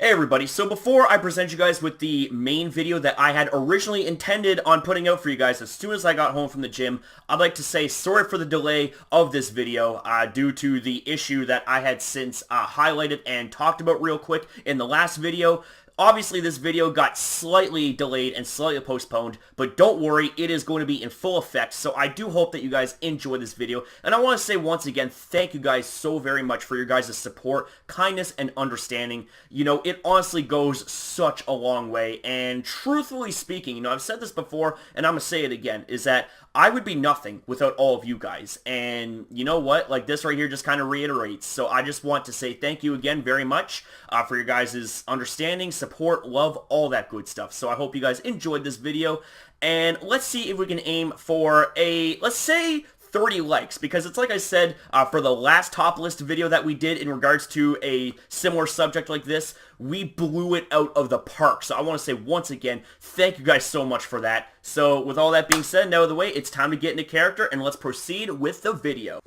Hey everybody, so before I present you guys with the main video that I had originally intended on putting out for you guys as soon as I got home from the gym, I'd like to say sorry for the delay of this video due to the issue that I had since highlighted and talked about real quick in the last video. Obviously, this video got slightly delayed and slightly postponed, but don't worry, it is going to be in full effect, so I do hope that you guys enjoy this video. And I want to say once again, thank you guys so very much for your guys' support, kindness, and understanding. You know, it honestly goes such a long way, and truthfully speaking, you know, I've said this before, and I'm going to say it again, is that I would be nothing without all of you guys, and you know what, like this right here just kind of reiterates, so I just want to say thank you again very much for your guys' understanding, support, love, all that good stuff. So I hope you guys enjoyed this video, and let's see if we can aim for a, let's say, 30 likes, because it's like I said for the last top list video that we did in regards to a similar subject like this, we blew it out of the park. So I want to say once again, thank you guys so much for that. So with all that being said, now out of the way, it's time to get into character and let's proceed with the video.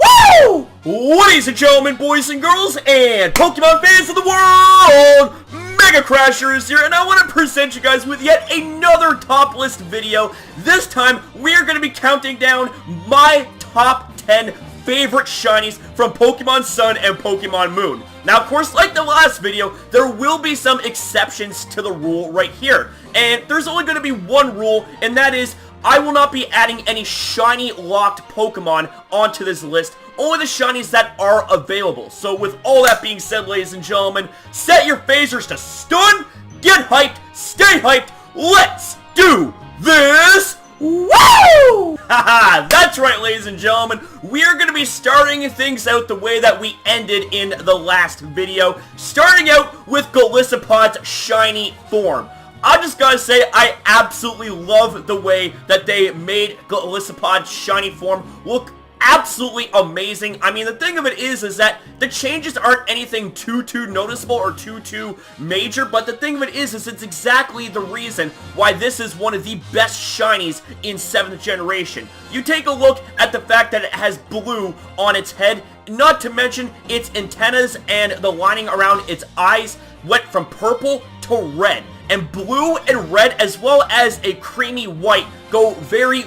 Woo! Ladies and gentlemen, boys and girls, and Pokemon fans of the world, MegaCrasher is here, and I want to present you guys with yet another top list video. This time, we're going to be counting down my top 10 favorite shinies from Pokemon Sun and Pokemon Moon. Now, of course, like the last video, there will be some exceptions to the rule right here. And there's only going to be one rule, and that is I will not be adding any shiny-locked Pokemon onto this list. Only the shinies that are available. So with all that being said, ladies and gentlemen, set your phasers to stun, get hyped, stay hyped, let's do this! Woo! Haha, that's right, ladies and gentlemen. We're going to be starting things out the way that we ended in the last video. Starting out with Golisopod's shiny form. I just gotta say, I absolutely love the way that they made Golisopod's shiny form look absolutely amazing. I mean, the thing of it is that the changes aren't anything too noticeable or too major, but the thing of it is it's exactly the reason why this is one of the best shinies in 7th generation. You take a look at the fact that it has blue on its head, not to mention its antennas and the lining around its eyes went from purple to red. And blue and red, as well as a creamy white, go very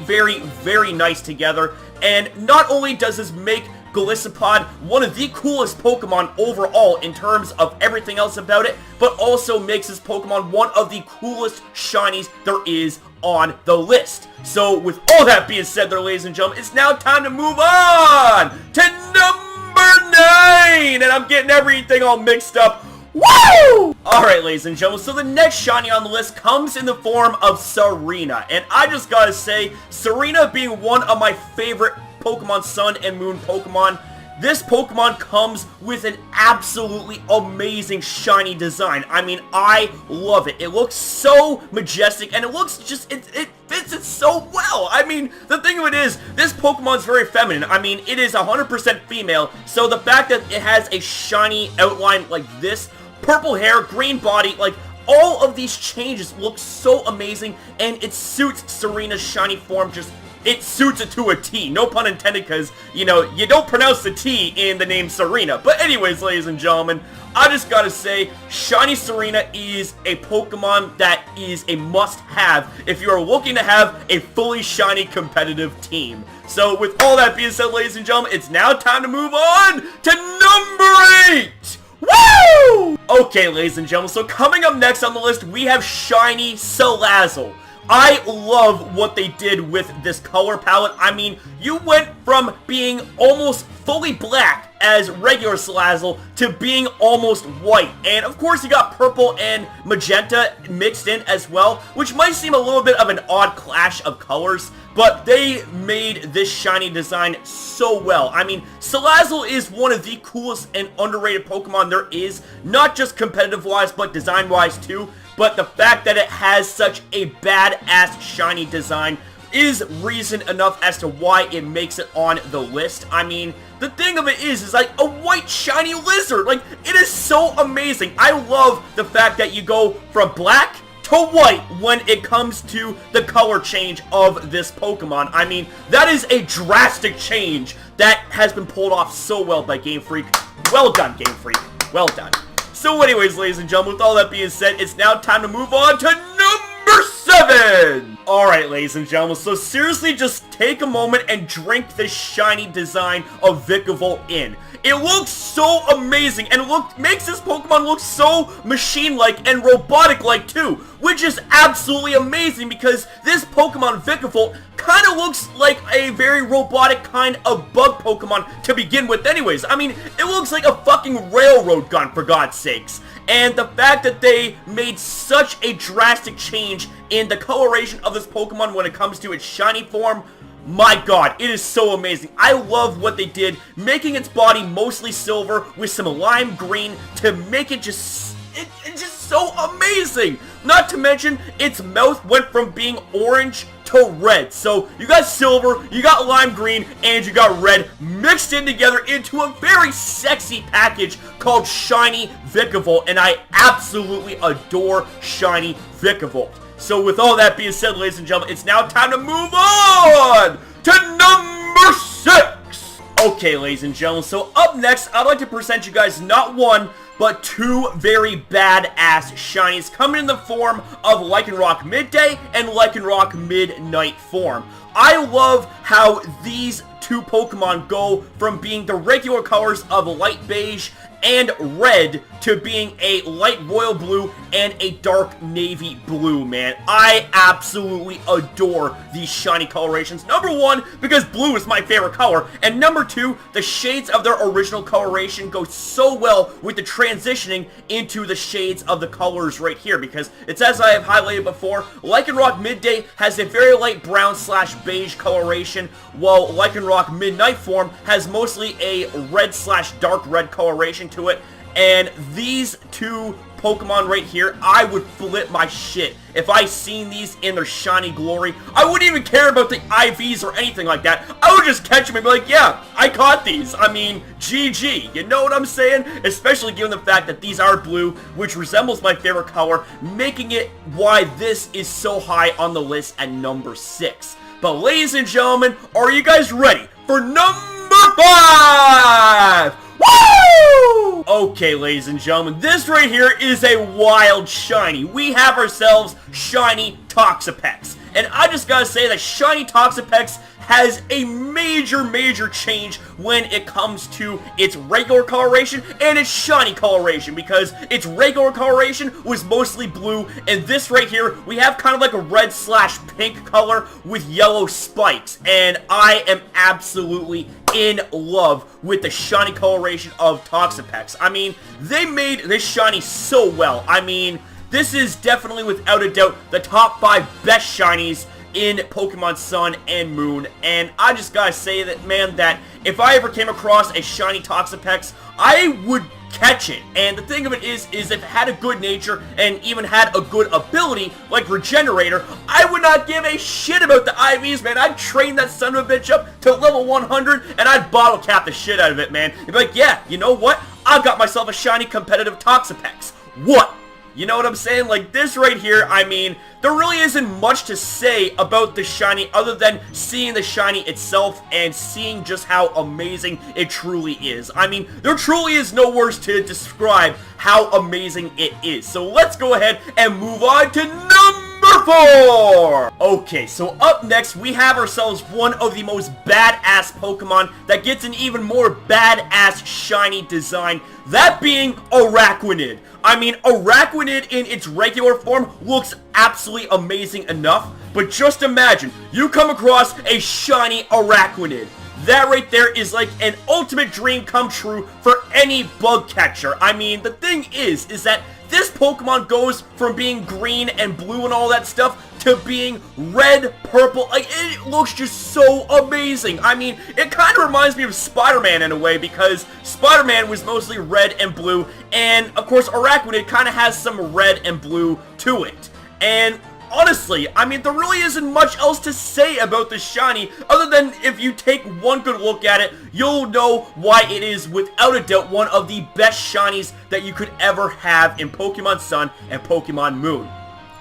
nice together. And not only does this make Golisopod one of the coolest Pokemon overall in terms of everything else about it, but also makes this Pokemon one of the coolest shinies there is on the list. So with all that being said there, ladies and gentlemen, it's now time to move on to number 9! And I'm getting everything all mixed up. Woo! Alright, ladies and gentlemen, so the next shiny on the list comes in the form of Tsareena. And I just gotta say, Tsareena being one of my favorite Pokemon Sun and Moon Pokemon, this Pokemon comes with an absolutely amazing shiny design. I mean, I love it. It looks so majestic, and it looks just, it fits it so well. I mean, the thing of it is, this Pokemon's very feminine. I mean, it is 100% female, so the fact that it has a shiny outline like this, purple hair, green body, like, all of these changes look so amazing, and it suits Tsareena's shiny form just, it suits it to a T. No pun intended, because, you know, you don't pronounce the T in the name Tsareena. But anyways, ladies and gentlemen, I just gotta say, shiny Tsareena is a Pokemon that is a must-have if you are looking to have a fully shiny competitive team. So with all that being said, ladies and gentlemen, it's now time to move on to number 8! Woo! Okay, ladies and gentlemen, so coming up next on the list, we have shiny Salazzle. I love what they did with this color palette. I mean, you went from being almost fully black as regular Salazzle to being almost white. And of course you got purple and magenta mixed in as well, which might seem a little bit of an odd clash of colors, but they made this shiny design so well. I mean, Salazzle is one of the coolest and underrated Pokemon there is, not just competitive-wise, but design-wise too. But the fact that it has such a badass shiny design is reason enough as to why it makes it on the list. I mean, the thing of it is like a white shiny lizard. Like, it is so amazing. I love the fact that you go from black to white when it comes to the color change of this Pokemon. I mean, that is a drastic change that has been pulled off so well by Game Freak. Well done, Game Freak. Well done. So anyways, ladies and gentlemen, with all that being said, it's now time to move on to number 7! Alright, ladies and gentlemen, so seriously, just take a moment and drink the shiny design of Vikavolt in. It looks so amazing, and it makes this Pokemon look so machine-like and robotic-like too, which is absolutely amazing because this Pokemon Vikavolt kind of looks like a very robotic kind of bug Pokemon to begin with anyways. I mean, it looks like a fucking railroad gun, for God's sakes. And the fact that they made such a drastic change in the coloration of this Pokemon when it comes to its shiny form, my god, it is so amazing. I love what they did, making its body mostly silver with some lime green to make it just... It's just so amazing! Not to mention, its mouth went from being orange to red. So, you got silver, you got lime green, and you got red mixed in together into a very sexy package called Shiny Vikavolt, and I absolutely adore Shiny Vikavolt. So with all that being said, ladies and gentlemen, it's now time to move on to number 6! Okay, ladies and gentlemen, so up next, I'd like to present you guys not one, but 2 very badass shinies coming in the form of Lycanroc Midday and Lycanroc Midnight form. I love how these 2 Pokemon go from being the regular colors of light beige and red to being a light royal blue and a dark navy blue, man. I absolutely adore these shiny colorations. Number 1, because blue is my favorite color, and number 2, the shades of their original coloration go so well with the transitioning into the shades of the colors right here, because it's as I have highlighted before, Lycanroc Midday has a very light brown / beige coloration, while Lycanroc Midnight form has mostly a red / dark red coloration to it. And these 2 Pokemon right here, I would flip my shit if I seen these in their shiny glory. I wouldn't even care about the IVs or anything like that. I would just catch them and be like, yeah, I caught these. I mean, GG. You know what I'm saying? Especially given the fact that these are blue, which resembles my favorite color, making it why this is so high on the list at number 6. But ladies and gentlemen, are you guys ready for number 5? Woo! Okay, ladies and gentlemen, this right here is a wild shiny. We have ourselves Shiny Toxapex. And I just gotta say that Shiny Toxapex has a major change when it comes to its regular coloration and its shiny coloration, because its regular coloration was mostly blue, and this right here, we have kind of like a red / pink color with yellow spikes, and I am absolutely in love with the shiny coloration of Toxapex. I mean, they made this shiny so well. I mean, this is definitely, without a doubt, the top 5 best shinies in Pokemon Sun and Moon, and I just gotta say that, man, that if I ever came across a shiny Toxapex, I would catch it. And the thing of it is if it had a good nature and even had a good ability like Regenerator, I would not give a shit about the IVs, man. I'd train that son of a bitch up to level 100 and I'd bottle cap the shit out of it, man. You'd be like, yeah, you know what? I've got myself a shiny competitive Toxapex. What? You know what I'm saying? Like, this right here, I mean, there really isn't much to say about the shiny other than seeing the shiny itself and seeing just how amazing it truly is. I mean, there truly is no words to describe how amazing it is. So let's go ahead and move on to number 4! Okay, so up next, we have ourselves one of the most badass Pokemon that gets an even more badass shiny design, that being Araquanid. I mean, Araquanid in its regular form looks absolutely amazing enough, but just imagine, you come across a shiny Araquanid. That right there is like an ultimate dream come true for any bug catcher. I mean, the thing is that this Pokemon goes from being green and blue and all that stuff to being red, purple. Like, it looks just so amazing. I mean, it kind of reminds me of Spider-Man in a way, because Spider-Man was mostly red and blue, and of course Araquanid kind of has some red and blue to it. And honestly, I mean, there really isn't much else to say about this shiny, other than if you take one good look at it, you'll know why it is, without a doubt, one of the best shinies that you could ever have in Pokemon Sun and Pokemon Moon.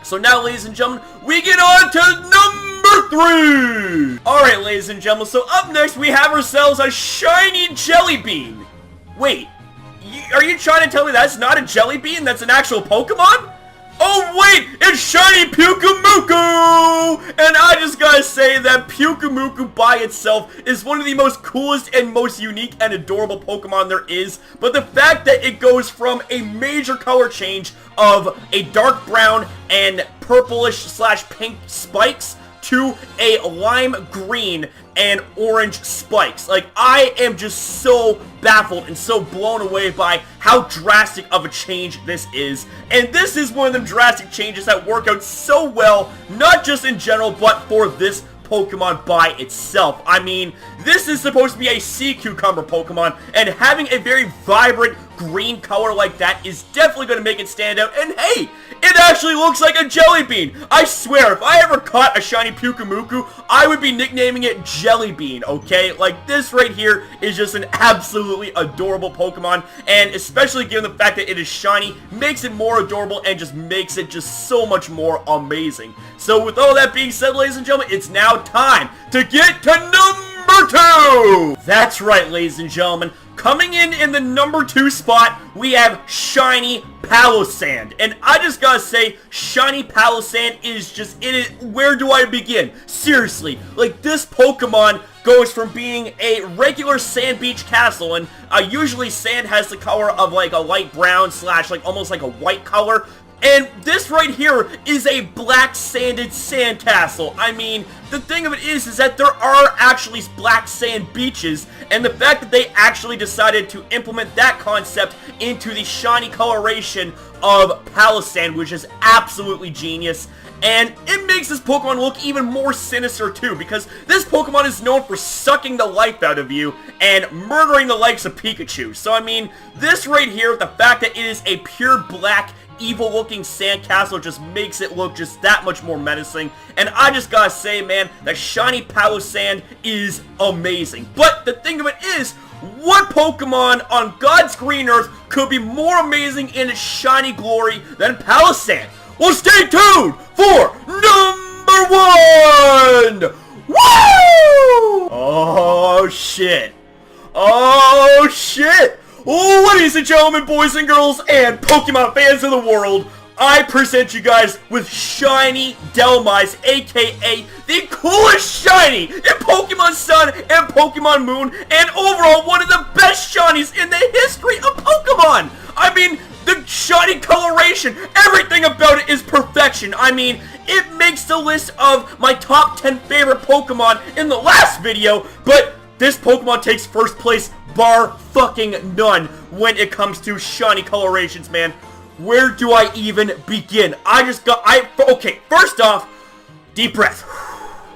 So now, ladies and gentlemen, we get on to number 3! Alright, ladies and gentlemen, so up next we have ourselves a shiny Jelly Bean. Wait, are you trying to tell me that's not a jelly bean? That's an actual Pokemon? Oh wait, it's shiny Pyukumuku! And I just gotta say that Pyukumuku by itself is one of the most coolest and most unique and adorable Pokemon there is. But the fact that it goes from a major color change of a dark brown and purplish slash pink spikes to a lime green and orange spikes. Like, I am just so baffled and so blown away by how drastic of a change this is. And this is one of them drastic changes that work out so well, not just in general, but for this Pokemon by itself. I mean, this is supposed to be a sea cucumber Pokemon, and having a very vibrant green color like that is definitely going to make it stand out. And hey, it actually looks like a jelly bean. I swear, if I ever caught a shiny Pyukumuku, I would be nicknaming it Jelly Bean, okay? Like, this right here is just an absolutely adorable Pokemon, and especially given the fact that it is shiny, makes it more adorable and just makes it just so much more amazing. So with all that being said, ladies and gentlemen, it's now time to get to number 2! That's right, ladies and gentlemen. Coming in the number 2 spot, we have shiny Palossand. And I just gotta say, shiny Palossand is just, where do I begin? Seriously, like, this Pokemon goes from being a regular sand beach castle, and usually sand has the color of like a light brown slash like almost like a white color. And this right here is a black sanded sandcastle. I mean, the thing of it is that there are actually black sand beaches, and the fact that they actually decided to implement that concept into the shiny coloration of Palossand, which is absolutely genius. And it makes this Pokemon look even more sinister too, because this Pokemon is known for sucking the life out of you and murdering the likes of Pikachu. So I mean, this right here, the fact that it is a pure black evil-looking sandcastle just makes it look just that much more menacing. And I just gotta say, man, that shiny Palossand is amazing. But the thing of it is, what Pokemon on God's green earth could be more amazing in its shiny glory than Palossand? Well, stay tuned for number 1! Woo! Oh, shit. Oh, shit. Ladies and gentlemen, boys and girls, and Pokemon fans of the world, I present you guys with shiny Dhelmise, aka the coolest shiny in Pokemon Sun and Pokemon Moon, and overall one of the best shinies in the history of Pokemon! I mean, the shiny coloration, everything about it is perfection. I mean, it makes the list of my top 10 favorite Pokemon in the last video, but this Pokemon takes first place bar fucking none when it comes to shiny colorations, man. Where do I even begin? Okay, first off, deep breath.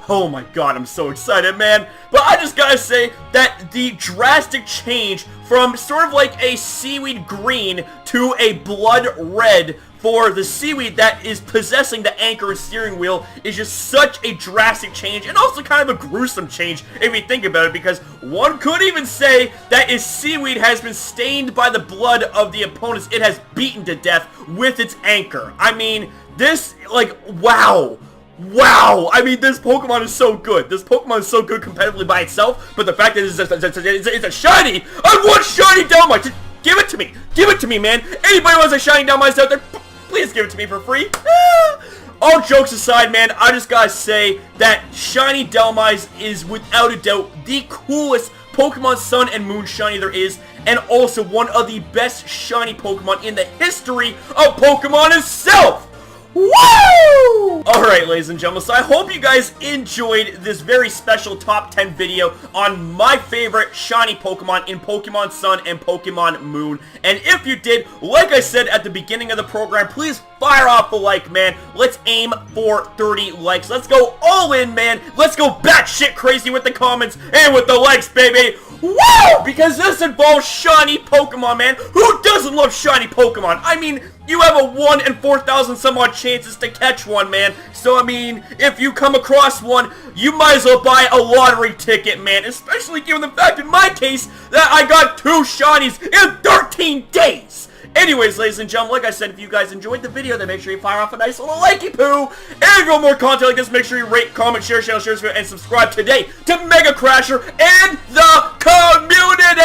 Oh my god, I'm so excited, man. But I just gotta say that the drastic change from sort of like a seaweed green to a blood red for the seaweed that is possessing the anchor and steering wheel is just such a drastic change, and also kind of a gruesome change if you think about it, because one could even say that its seaweed has been stained by the blood of the opponents it has beaten to death with its anchor. I mean, this, like, wow. Wow! I mean, this Pokemon is so good. This Pokemon is so good competitively by itself, but the fact that it's a shiny! I want shiny Dhelmise! Give it to me! Give it to me, man! Anybody wants a shiny Dhelmise out there, please give it to me for free! All jokes aside, man, I just gotta say that shiny Dhelmise is without a doubt the coolest Pokemon Sun and Moon shiny there is, and also one of the best shiny Pokemon in the history of Pokemon itself! Woo! Alright, ladies and gentlemen, so I hope you guys enjoyed this very special top 10 video on my favorite shiny Pokemon in Pokemon Sun and Pokemon Moon. And if you did, like I said at the beginning of the program, please fire off a like, man. Let's aim for 30 likes. Let's go all in, man. Let's go batshit crazy with the comments and with the likes, baby. Woo! Because this involves shiny Pokemon, man. Who doesn't love shiny Pokemon? I mean, you have a 1 in 4,000 some odd chances to catch one, man. So, I mean, if you come across one, you might as well buy a lottery ticket, man. Especially given the fact, in my case, that I got 2 shinies in 13 days. Anyways, ladies and gentlemen, like I said, if you guys enjoyed the video, then make sure you fire off a nice little likey poo. And if you want more content like this, make sure you rate, comment, share this video, and subscribe today to MegaCrasher and the community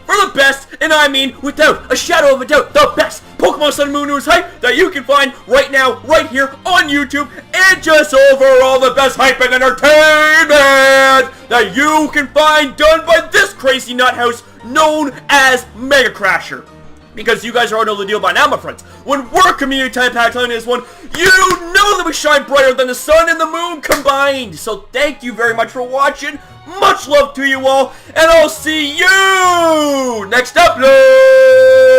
for the best and I mean without a shadow of a doubt, the best Pokemon Sun and Moon news hype that you can find right now, right here on YouTube, and just overall the best hype and entertainment that you can find done by this crazy nut house known as MegaCrasher. Because you guys already know the deal by now, my friends. When we're community type packed on this one, you know that we shine brighter than the sun and the moon combined. So thank you very much for watching. Much love to you all, and I'll see you next upload.